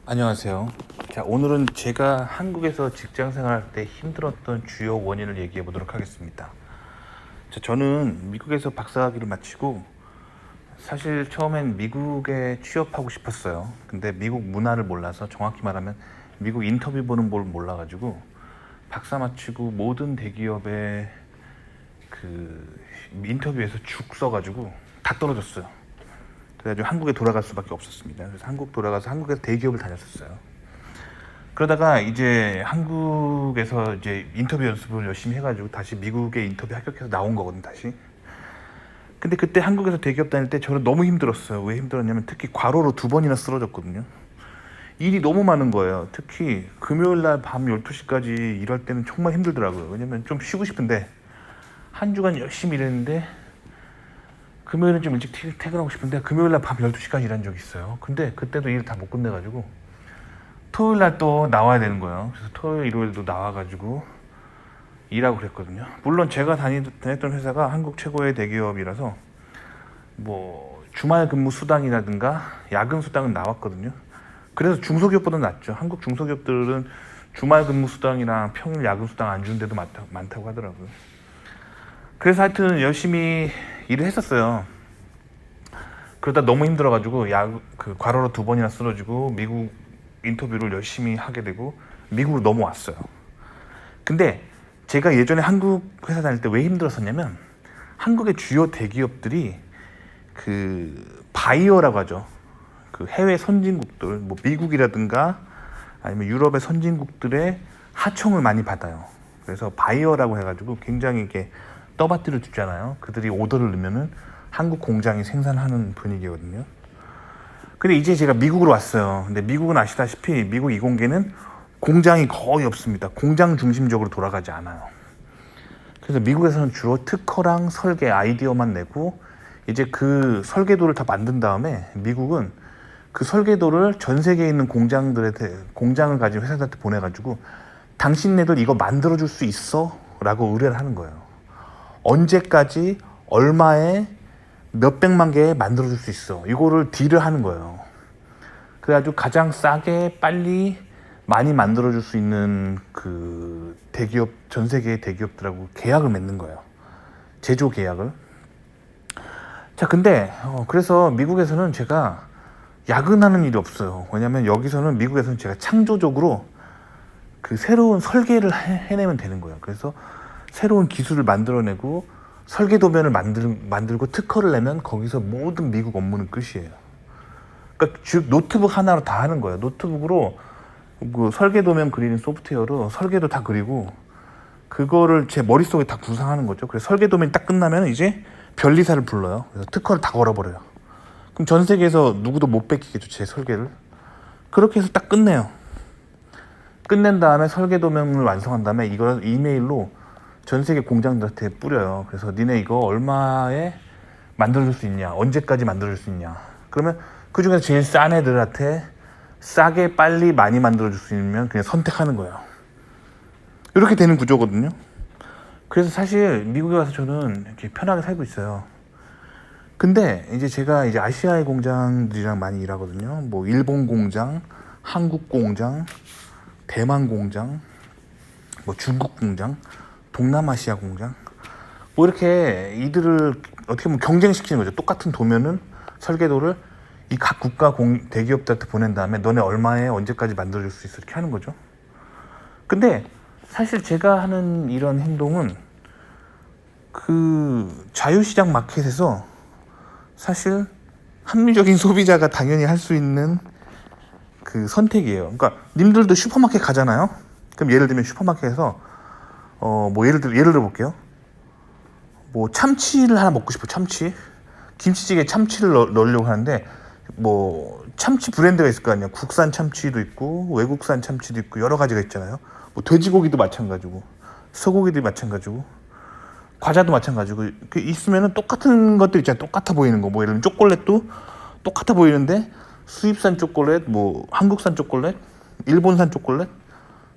안녕하세요. 자, 오늘은 제가 한국에서 직장 생활할 때 힘들었던 주요 원인을 얘기해 보도록 하겠습니다. 자, 저는 미국에서 박사학위를 마치고 사실 처음엔 미국에 취업하고 싶었어요. 근데 미국 문화를 몰라서, 정확히 말하면 미국 인터뷰 보는 걸 몰라가지고 박사 마치고 모든 대기업에 그 인터뷰에서 죽 써가지고 다 떨어졌어요. 그래가지고 한국에 돌아갈 수밖에 없었습니다. 그래서 한국 돌아가서 한국에서 대기업을 다녔었어요. 그러다가 이제 한국에서 이제 인터뷰 연습을 열심히 해가지고 다시 미국에 인터뷰 합격해서 나온 거거든, 다시. 근데 그때 한국에서 대기업 다닐 때 저는 너무 힘들었어요. 왜 힘들었냐면 특히 과로로 2번이나 쓰러졌거든요. 일이 너무 많은 거예요. 특히 금요일 날 밤 12시까지 일할 때는 정말 힘들더라고요. 왜냐면 좀 쉬고 싶은데 한 주간 열심히 일했는데 금요일은 좀 일찍 퇴근하고 싶은데 금요일날 밤 12시까지 일한 적이 있어요. 근데 그때도 일 다 못 끝내가지고 토요일날 또 나와야 되는 거예요. 그래서 토요일, 일요일도 나와가지고 일하고 그랬거든요. 물론 제가 다녔던 회사가 한국 최고의 대기업이라서 뭐 주말 근무 수당이라든가 야근 수당은 나왔거든요. 그래서 중소기업보다 낫죠. 한국 중소기업들은 주말 근무 수당이랑 평일 야근 수당 안 주는 데도 많다고 하더라고요. 그래서 하여튼 열심히 일을 했었어요. 그러다 너무 힘들어가지고 그 과로로 2번이나 쓰러지고 미국 인터뷰를 열심히 하게 되고 미국으로 넘어왔어요. 근데 제가 예전에 한국 회사 다닐 때 왜 힘들었었냐면 한국의 주요 대기업들이 그 바이어라고 하죠. 그 해외 선진국들, 뭐 미국이라든가 아니면 유럽의 선진국들의 하청을 많이 받아요. 그래서 바이어라고 해가지고 굉장히 이렇게 떠받들여 주잖아요. 그들이 오더를 넣으면은 한국 공장이 생산하는 분위기거든요. 근데 이제 제가 미국으로 왔어요. 근데 미국은 아시다시피 미국 이공계는 공장이 거의 없습니다. 공장 중심적으로 돌아가지 않아요. 그래서 미국에서는 주로 특허랑 설계, 아이디어만 내고 이제 그 설계도를 다 만든 다음에 미국은 그 설계도를 전 세계에 있는 공장을 가진 회사들한테 보내가지고 당신네들 이거 만들어줄 수 있어? 라고 의뢰를 하는 거예요. 언제까지 얼마에 몇백만 개 만들어줄 수 있어. 이거를 딜을 하는 거예요. 그래가지고 가장 싸게 빨리 많이 만들어줄 수 있는 그 대기업, 전 세계의 대기업들하고 계약을 맺는 거예요. 제조 계약을. 자, 근데 그래서 미국에서는 제가 야근하는 일이 없어요. 왜냐면 여기서는, 미국에서는 제가 창조적으로 그 새로운 설계를 해내면 되는 거예요. 그래서 새로운 기술을 만들어내고 설계 도면을 만들고 특허를 내면 거기서 모든 미국 업무는 끝이에요. 그러니까 즉 노트북 하나로 다 하는 거예요. 노트북으로 그 설계 도면 그리는 소프트웨어로 설계도 다 그리고 그거를 제 머릿속에 다 구상하는 거죠. 그래서 설계 도면이 딱 끝나면 이제 변리사를 불러요. 그래서 특허를 다 걸어버려요. 그럼 전 세계에서 누구도 못 뺏기겠죠, 제 설계를. 그렇게 해서 딱 끝내요. 끝낸 다음에 설계 도면을 완성한 다음에 이걸 이메일로 전 세계 공장들한테 뿌려요. 그래서 니네 이거 얼마에 만들어줄 수 있냐, 언제까지 만들어줄 수 있냐. 그러면 그 중에서 제일 싼 애들한테 싸게 빨리 많이 만들어줄 수 있으면 그냥 선택하는 거예요. 이렇게 되는 구조거든요. 그래서 사실 미국에 와서 저는 이렇게 편하게 살고 있어요. 근데 이제 제가 이제 아시아의 공장들이랑 많이 일하거든요. 뭐 일본 공장, 한국 공장, 대만 공장, 뭐 중국 공장, 동남아시아 공장, 뭐 이렇게 이들을 어떻게 보면 경쟁시키는 거죠. 똑같은 도면은 설계도를 이 각 국가 대기업들한테 보낸 다음에 너네 얼마에 언제까지 만들어줄 수 있어, 이렇게 하는 거죠. 근데 사실 제가 하는 이런 행동은 그 자유시장 마켓에서 사실 합리적인 소비자가 당연히 할 수 있는 그 선택이에요. 그러니까 님들도 슈퍼마켓 가잖아요. 그럼 예를 들면 슈퍼마켓에서 뭐 예를 들어 볼게요. 뭐 참치를 하나 먹고 싶어. 참치, 김치찌개 참치를 넣으려고 하는데 뭐 참치 브랜드가 있을 거 아니에요. 국산 참치도 있고 외국산 참치도 있고 여러 가지가 있잖아요. 뭐 돼지고기도 마찬가지고 소고기도 마찬가지고 과자도 마찬가지고 있으면은 똑같은 것들 있잖아요. 똑같아 보이는 거. 뭐 예를 들면 초콜릿도 똑같아 보이는데 수입산 초콜릿, 뭐 한국산 초콜릿, 일본산 초콜릿,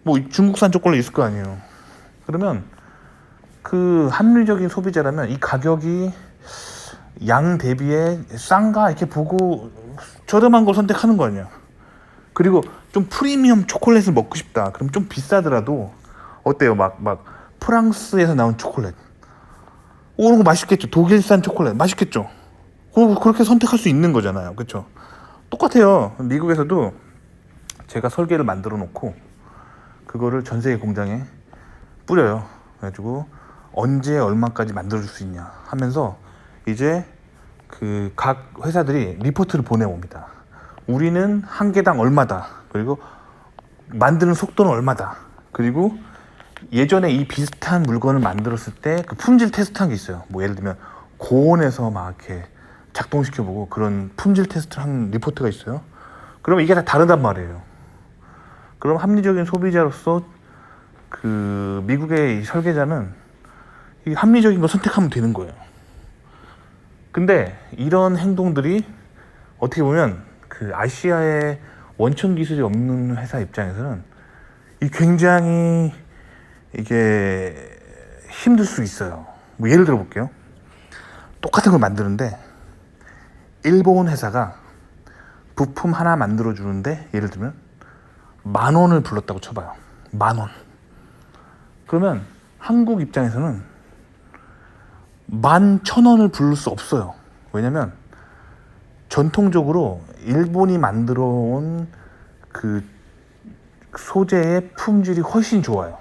뭐 중국산 초콜릿 있을 거 아니에요. 그러면 그 합리적인 소비자라면 이 가격이 양 대비에 싼가 이렇게 보고 저렴한 걸 선택하는 거 아니야. 그리고 좀 프리미엄 초콜릿을 먹고 싶다. 그럼 좀 비싸더라도 어때요? 막 프랑스에서 나온 초콜릿. 그런 거 맛있겠죠. 독일산 초콜릿 맛있겠죠. 그렇게 선택할 수 있는 거잖아요. 그렇죠? 똑같아요. 미국에서도 제가 설계를 만들어 놓고 그거를 전 세계 공장에 뿌려요. 그래가지고 언제 얼마까지 만들어줄 수 있냐 하면서 이제 그 각 회사들이 리포트를 보내옵니다. 우리는 한 개당 얼마다. 그리고 만드는 속도는 얼마다. 그리고 예전에 이 비슷한 물건을 만들었을 때 그 품질 테스트한 게 있어요. 뭐 예를 들면 고온에서 막 이렇게 작동시켜보고 그런 품질 테스트를 한 리포트가 있어요. 그러면 이게 다 다르단 말이에요. 그럼 합리적인 소비자로서 그 미국의 이 설계자는 이 합리적인 걸 선택하면 되는 거예요. 근데 이런 행동들이 어떻게 보면 그 아시아의 원천 기술이 없는 회사 입장에서는 이 굉장히 이게 힘들 수 있어요. 뭐 예를 들어 볼게요. 똑같은 걸 만드는데 일본 회사가 부품 하나 만들어 주는데 예를 들면 10,000원을 불렀다고 쳐봐요. 10,000원. 그러면 한국 입장에서는 11,000원을 부를 수 없어요. 왜냐면 전통적으로 일본이 만들어 온 그 소재의 품질이 훨씬 좋아요.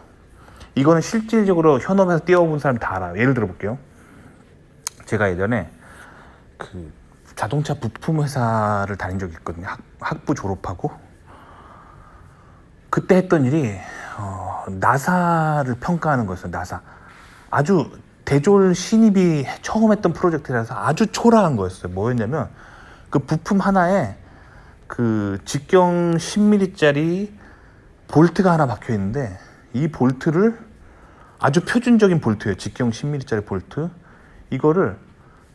이거는 실질적으로 현업에서 뛰어본 사람 다 알아요. 예를 들어 볼게요. 제가 예전에 그 자동차 부품 회사를 다닌 적이 있거든요. 학부 졸업하고 그때 했던 일이 나사를 평가하는 거였어요. 나사. 아주 대졸 신입이 처음 했던 프로젝트라서 아주 초라한 거였어요. 뭐였냐면 그 부품 하나에 그 직경 10mm짜리 볼트가 하나 박혀 있는데 이 볼트를 아주 표준적인 볼트예요. 직경 10mm짜리 볼트. 이거를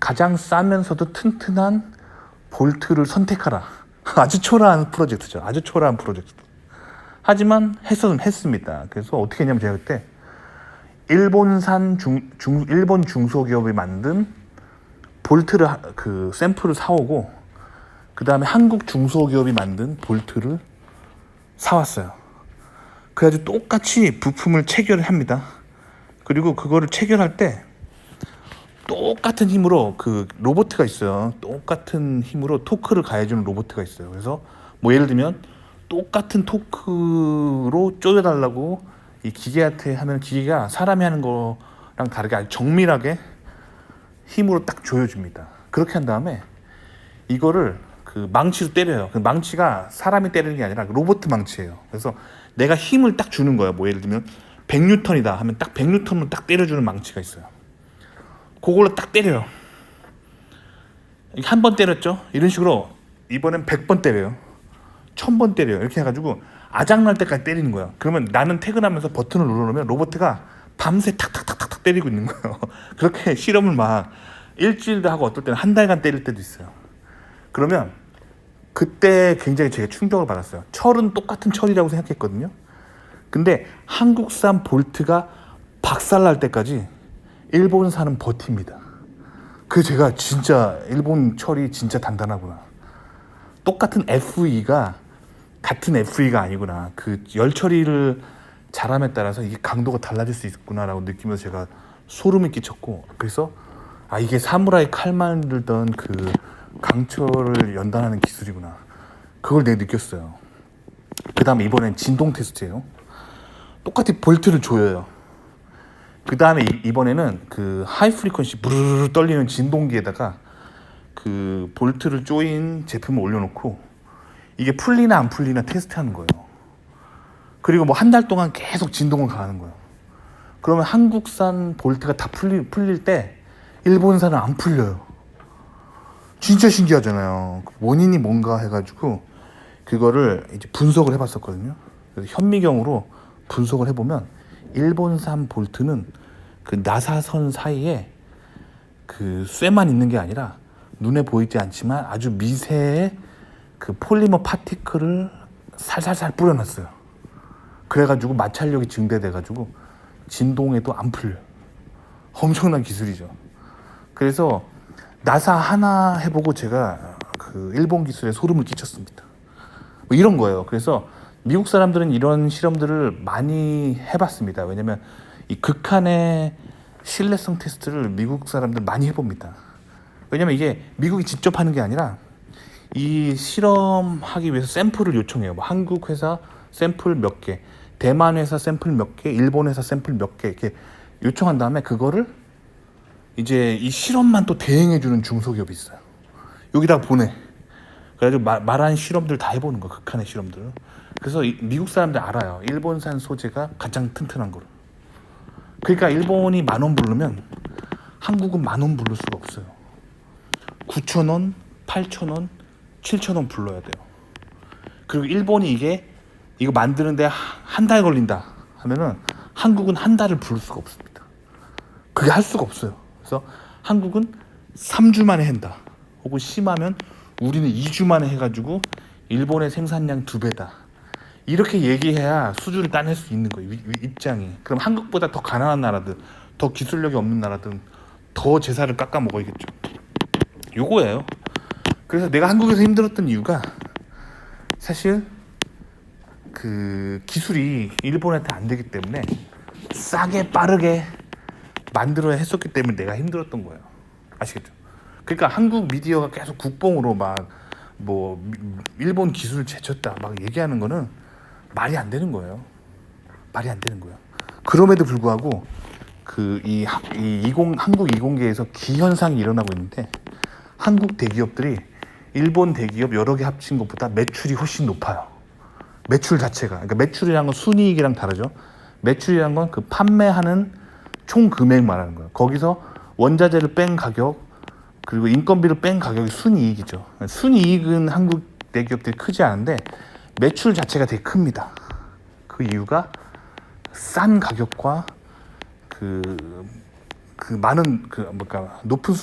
가장 싸면서도 튼튼한 볼트를 선택하라. 아주 초라한 프로젝트죠. 아주 초라한 프로젝트. 하지만 했습니다. 그래서 어떻게 했냐면 제가 그때 일본산 일본 중소기업이 만든 볼트를 그 샘플을 사오고 그 다음에 한국 중소기업이 만든 볼트를 사왔어요. 그래가지고 똑같이 부품을 체결을 합니다. 그리고 그거를 체결할 때 똑같은 힘으로 그 로보트가 있어요. 똑같은 힘으로 토크를 가해주는 로보트가 있어요. 그래서 뭐 예를 들면 똑같은 토크로 쪼여달라고 이 기계한테 하면 기계가 사람이 하는 거랑 다르게 아주 정밀하게 힘으로 딱 조여줍니다. 그렇게 한 다음에 이거를 그 망치로 때려요. 그 망치가 사람이 때리는 게 아니라 로봇 망치예요. 그래서 내가 힘을 딱 주는 거예요. 뭐 예를 들면 100뉴턴이다 하면 딱 100뉴턴으로 딱 때려주는 망치가 있어요. 그걸로 딱 때려요. 한 번 때렸죠? 이런 식으로 이번엔 100번 때려요. 1000번 때려요. 이렇게 해가지고 아작날 때까지 때리는 거야. 그러면 나는 퇴근하면서 버튼을 눌러놓으면 로봇가 밤새 탁탁탁탁 때리고 있는 거예요. 그렇게 실험을 막 일주일도 하고 어떨 때는 한 달간 때릴 때도 있어요. 그러면 그때 굉장히 제가 충격을 받았어요. 철은 똑같은 철이라고 생각했거든요. 근데 한국산 볼트가 박살날 때까지 일본산은 버팁니다. 그래서 제가 진짜 일본 철이 진짜 단단하구나. 똑같은 FE가 같은 FE가 아니구나. 그 열 처리를 잘함에 따라서 이게 강도가 달라질 수 있구나라고 느끼면서 제가 소름이 끼쳤고, 그래서 아 이게 사무라이 칼 만들던 그 강철을 연단하는 기술이구나. 그걸 내가 느꼈어요. 그 다음에 이번엔 진동 테스트예요. 똑같이 볼트를 조여요. 그 다음에 이번에는 그 하이 프리퀀시 부르르 떨리는 진동기에다가 그 볼트를 조인 제품을 올려놓고 이게 풀리나 안 풀리나 테스트하는 거예요. 그리고 뭐 한 달 동안 계속 진동을 가하는 거예요. 그러면 한국산 볼트가 다 풀릴 때 일본산은 안 풀려요. 진짜 신기하잖아요. 원인이 뭔가 해가지고 그거를 이제 분석을 해봤었거든요. 그래서 현미경으로 분석을 해보면 일본산 볼트는 그 나사선 사이에 그 쇠만 있는 게 아니라 눈에 보이지 않지만 아주 미세의 그 폴리머 파티클을 살살살 뿌려놨어요. 그래가지고 마찰력이 증대돼가지고 진동에도 안 풀려요. 엄청난 기술이죠. 그래서 나사 하나 해보고 제가 그 일본 기술에 소름을 끼쳤습니다. 뭐 이런 거예요. 그래서 미국 사람들은 이런 실험들을 많이 해봤습니다. 왜냐면 이 극한의 신뢰성 테스트를 미국 사람들 많이 해봅니다. 왜냐면 이게 미국이 직접 하는 게 아니라 이 실험하기 위해서 샘플을 요청해요. 뭐 한국 회사 샘플 몇 개, 대만 회사 샘플 몇 개, 일본 회사 샘플 몇 개 이렇게 요청한 다음에 그거를 이제 이 실험만 또 대행해주는 중소기업이 있어요. 여기다 보내. 그래가지고 말한 실험들 다 해보는 거, 극한의 실험들. 그래서 미국 사람들 알아요. 일본산 소재가 가장 튼튼한 거를. 그러니까 일본이 10,000원 부르면 한국은 10,000원 부를 수가 없어요. 9,000원, 8,000원, 7,000원 불러야 돼요. 그리고 일본이 이거 만드는데 한 달 걸린다 하면은 한국은 한 달을 부를 수가 없습니다. 그게 할 수가 없어요. 그래서 한국은 3주 만에 한다. 혹은 심하면 우리는 2주 만에 해가지고 일본의 생산량 2배다. 이렇게 얘기해야 수주를 따낼 수 있는 거예요. 입장이. 그럼 한국보다 더 가난한 나라들, 더 기술력이 없는 나라들은 더 제사를 깎아 먹어야겠죠. 요거예요. 그래서 내가 한국에서 힘들었던 이유가 사실 그 기술이 일본한테 안 되기 때문에 싸게 빠르게 만들어야 했었기 때문에 내가 힘들었던 거예요. 아시겠죠? 그러니까 한국 미디어가 계속 국뽕으로 막 뭐 일본 기술을 제쳤다 막 얘기하는 거는 말이 안 되는 거예요. 말이 안 되는 거예요. 그럼에도 불구하고 한국 이공계에서 기현상이 일어나고 있는데 한국 대기업들이 일본 대기업 여러 개 합친 것보다 매출이 훨씬 높아요. 매출 자체가. 그러니까 매출이란 건 순이익이랑 다르죠. 매출이란 건 그 판매하는 총 금액 말하는 거예요. 거기서 원자재를 뺀 가격 그리고 인건비를 뺀 가격이 순이익이죠. 순이익은 한국 대기업들이 크지 않은데 매출 자체가 되게 큽니다. 그 이유가 싼 가격과 많은 높은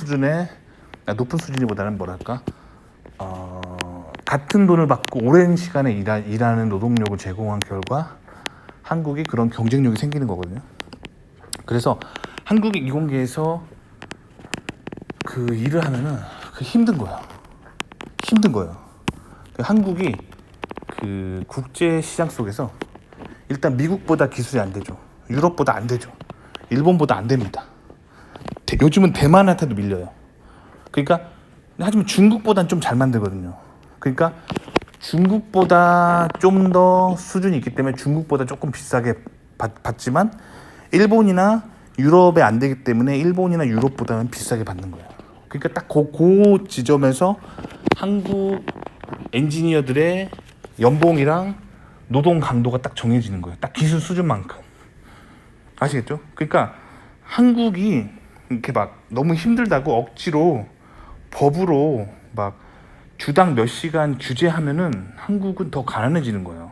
수준이보다는 뭐랄까 같은 돈을 받고 오랜 시간에 일하는 노동력을 제공한 결과 한국이 그런 경쟁력이 생기는 거거든요. 그래서 한국 이공계에서 그 일을 하면은 힘든 거야. 힘든 거예요. 한국이 그 국제 시장 속에서 일단 미국보다 기술이 안 되죠. 유럽보다 안 되죠. 일본보다 안 됩니다. 요즘은 대만한테도 밀려요. 그러니까 하지만 중국보다는 좀 잘 만들거든요. 그러니까 중국보다 좀 더 수준이 있기 때문에 중국보다 조금 비싸게 받지만 일본이나 유럽에 안 되기 때문에 일본이나 유럽보다는 비싸게 받는 거예요. 그러니까 딱 그 지점에서 한국 엔지니어들의 연봉이랑 노동 강도가 딱 정해지는 거예요. 딱 기술 수준만큼. 아시겠죠? 그러니까 한국이 이렇게 막 너무 힘들다고 억지로 법으로 막 주당 몇 시간 규제하면은 한국은 더 가난해지는 거예요.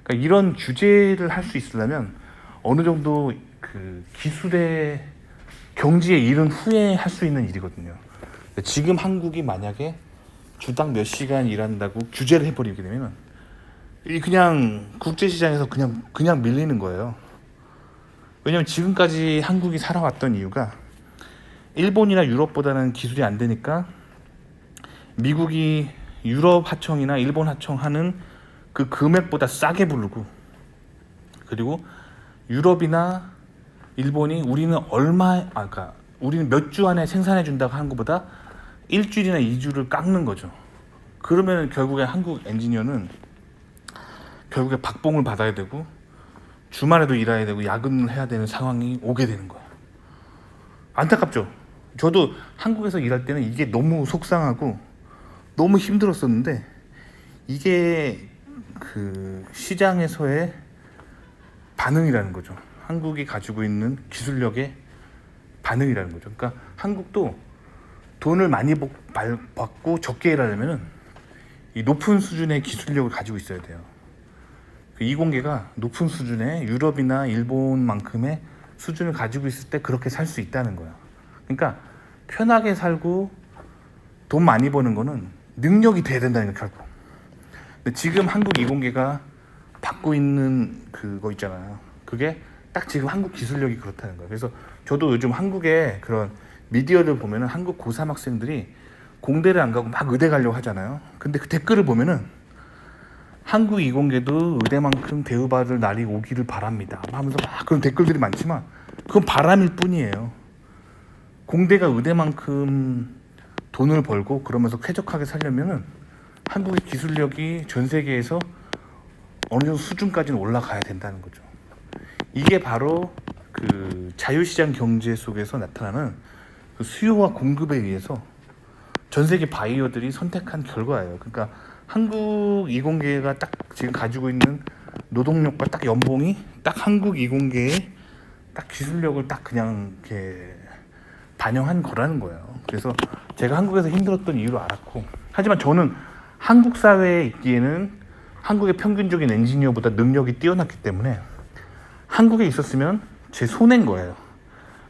그러니까 이런 규제를 할 수 있으려면 어느 정도 그 기술의 경지에 이른 후에 할 수 있는 일이거든요. 지금 한국이 만약에 주당 몇 시간 일한다고 규제를 해버리게 되면 그냥 국제시장에서 그냥 밀리는 거예요. 왜냐면 지금까지 한국이 살아왔던 이유가 일본이나 유럽보다는 기술이 안 되니까 미국이 유럽 하청이나 일본 하청하는 그 금액보다 싸게 부르고 그리고 유럽이나 일본이 우리는 우리는 몇 주 안에 생산해 준다고 하는 것보다 일주일이나 2주를 깎는 거죠. 그러면 결국에 한국 엔지니어는 결국에 박봉을 받아야 되고 주말에도 일해야 되고 야근을 해야 되는 상황이 오게 되는 거야. 안타깝죠. 저도 한국에서 일할 때는 이게 너무 속상하고 너무 힘들었었는데 이게 그 시장에서의 반응이라는 거죠. 한국이 가지고 있는 기술력의 반응이라는 거죠. 그러니까 한국도 돈을 많이 받고 적게 일하려면 이 높은 수준의 기술력을 가지고 있어야 돼요. 그 이공계가 높은 수준의 유럽이나 일본만큼의 수준을 가지고 있을 때 그렇게 살 수 있다는 거야. 그러니까 편하게 살고 돈 많이 버는 거는 능력이 돼야 된다는 거야, 결국. 근데 지금 한국 이공계가 받고 있는 그거 있잖아요. 그게 딱 지금 한국 기술력이 그렇다는 거예요. 그래서 저도 요즘 한국의 그런 미디어를 보면은 한국 고3 학생들이 공대를 안 가고 막 의대 가려고 하잖아요. 근데 그 댓글을 보면은 한국 이공계도 의대만큼 대우받을 날이 오기를 바랍니다 하면서 막 그런 댓글들이 많지만 그건 바람일 뿐이에요. 공대가 의대만큼 돈을 벌고 그러면서 쾌적하게 살려면은 한국의 기술력이 전 세계에서 어느 정도 수준까지는 올라가야 된다는 거죠. 이게 바로 그 자유시장 경제 속에서 나타나는 그 수요와 공급에 의해서 전 세계 바이어들이 선택한 결과예요. 그러니까 한국 이공계가 딱 지금 가지고 있는 노동력과 딱 연봉이 딱 한국 이공계의 딱 기술력을 딱 그냥 이렇게 반영한 거라는 거예요. 그래서 제가 한국에서 힘들었던 이유를 알았고, 하지만 저는 한국 사회에 있기에는 한국의 평균적인 엔지니어보다 능력이 뛰어났기 때문에 한국에 있었으면 제 손해인 거예요.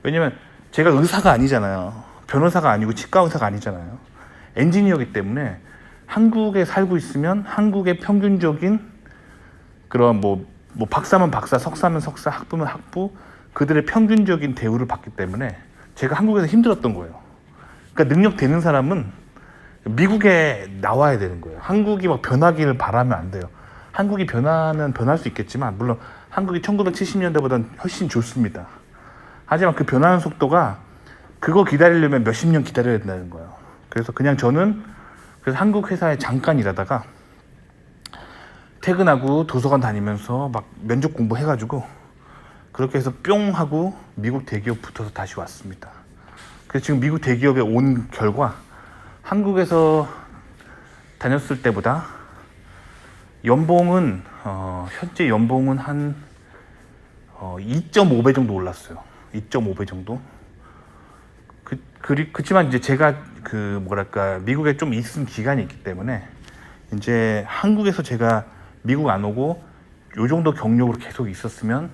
왜냐면 제가 의사가 아니잖아요. 변호사가 아니고 치과 의사가 아니잖아요. 엔지니어이기 때문에 한국에 살고 있으면 한국의 평균적인 그런 뭐 박사면 박사, 석사면 석사, 학부면 학부, 그들의 평균적인 대우를 받기 때문에 제가 한국에서 힘들었던 거예요. 그러니까 능력 되는 사람은 미국에 나와야 되는 거예요. 한국이 막 변하기를 바라면 안 돼요. 한국이 변하면 변할 수 있겠지만, 물론 한국이 1970년대보다는 훨씬 좋습니다. 하지만 그 변하는 속도가 그거 기다리려면 몇십 년 기다려야 된다는 거예요. 그래서 그냥 저는 그래서 한국 회사에 잠깐 일하다가 퇴근하고 도서관 다니면서 막 면접 공부해가지고 그렇게 해서 뿅 하고 미국 대기업 붙어서 다시 왔습니다. 그래서 지금 미국 대기업에 온 결과 한국에서 다녔을 때보다 연봉은 현재 연봉은 한 2.5배 정도 올랐어요. 2.5배 정도. 그렇지만 이제 제가 그 뭐랄까 미국에 좀 있은 기간이 있기 때문에 이제 한국에서 제가 미국 안 오고 요 정도 경력으로 계속 있었으면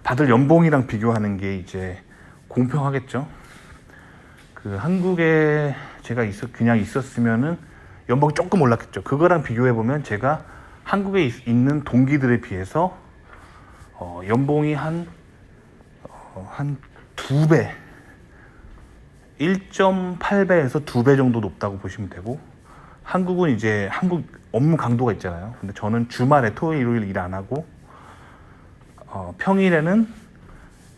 받을 연봉이랑 비교하는 게 이제 공평하겠죠. 그 한국에 제가 그냥 있었으면은 연봉이 조금 올랐겠죠. 그거랑 비교해 보면 제가 한국에 있는 동기들에 비해서 연봉이 한 2배, 1.8배에서 2배 정도 높다고 보시면 되고, 한국은 이제 한국 업무 강도가 있잖아요. 근데 저는 주말에 토요일, 일요일 일 안 하고 평일에는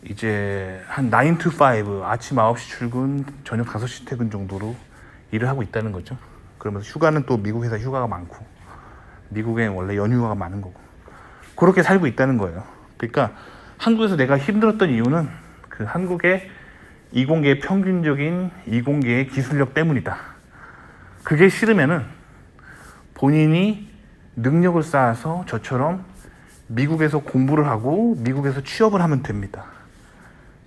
이제 한 9 to 5, 아침 9시 출근, 저녁 5시 퇴근 정도로 일을 하고 있다는 거죠. 그러면서 휴가는 또 미국 회사 휴가가 많고, 미국엔 원래 연휴가 많은 거고, 그렇게 살고 있다는 거예요. 그러니까 한국에서 내가 힘들었던 이유는 그 한국의 이공계의 평균적인 이공계의 기술력 때문이다. 그게 싫으면은 본인이 능력을 쌓아서 저처럼 미국에서 공부를 하고 미국에서 취업을 하면 됩니다.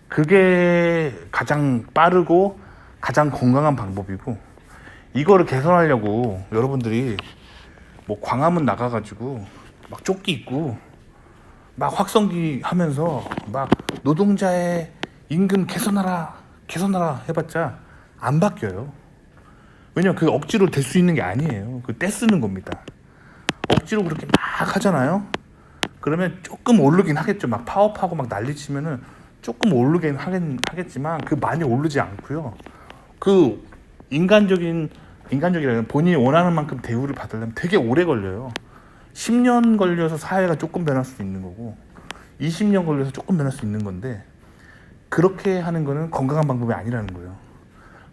그게 가장 빠르고 가장 건강한 방법이고, 이거를 개선하려고 여러분들이 뭐 광화문 나가가지고 막 조끼 입고 막 확성기 하면서 막 노동자의 임금 개선하라 해봤자 안 바뀌어요. 왜냐면 그 억지로 될 수 있는 게 아니에요. 그 떼쓰는 겁니다. 억지로 그렇게 막 하잖아요. 그러면 조금 오르긴 하겠죠. 막 파업하고 막 난리치면은 조금 오르긴 하겠지만 그 많이 오르지 않고요. 그 인간적이라면 본인이 원하는 만큼 대우를 받으려면 되게 오래 걸려요. 10년 걸려서 사회가 조금 변할 수도 있는 거고 20년 걸려서 조금 변할 수 있는 건데, 그렇게 하는 거는 건강한 방법이 아니라는 거예요.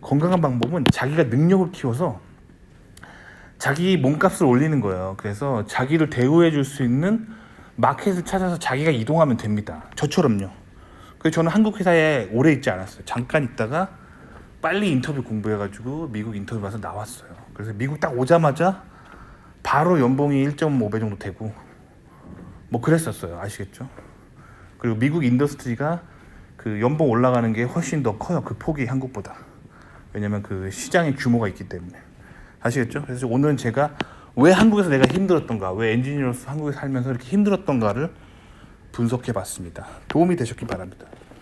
건강한 방법은 자기가 능력을 키워서 자기 몸값을 올리는 거예요. 그래서 자기를 대우해 줄 수 있는 마켓을 찾아서 자기가 이동하면 됩니다. 저처럼요. 그래서 저는 한국 회사에 오래 있지 않았어요. 잠깐 있다가 빨리 인터뷰 공부해가지고 미국 인터뷰 가서 나왔어요. 그래서 미국 딱 오자마자 바로 연봉이 1.5배 정도 되고 뭐 그랬었어요. 아시겠죠? 그리고 미국 인더스트리가 그 연봉 올라가는 게 훨씬 더 커요. 그 폭이 한국보다. 왜냐면 그 시장의 규모가 있기 때문에. 아시겠죠? 그래서 오늘은 제가 왜 한국에서 내가 힘들었던가, 왜 엔지니어로서 한국에 살면서 이렇게 힘들었던가를 분석해 봤습니다. 도움이 되셨길 바랍니다.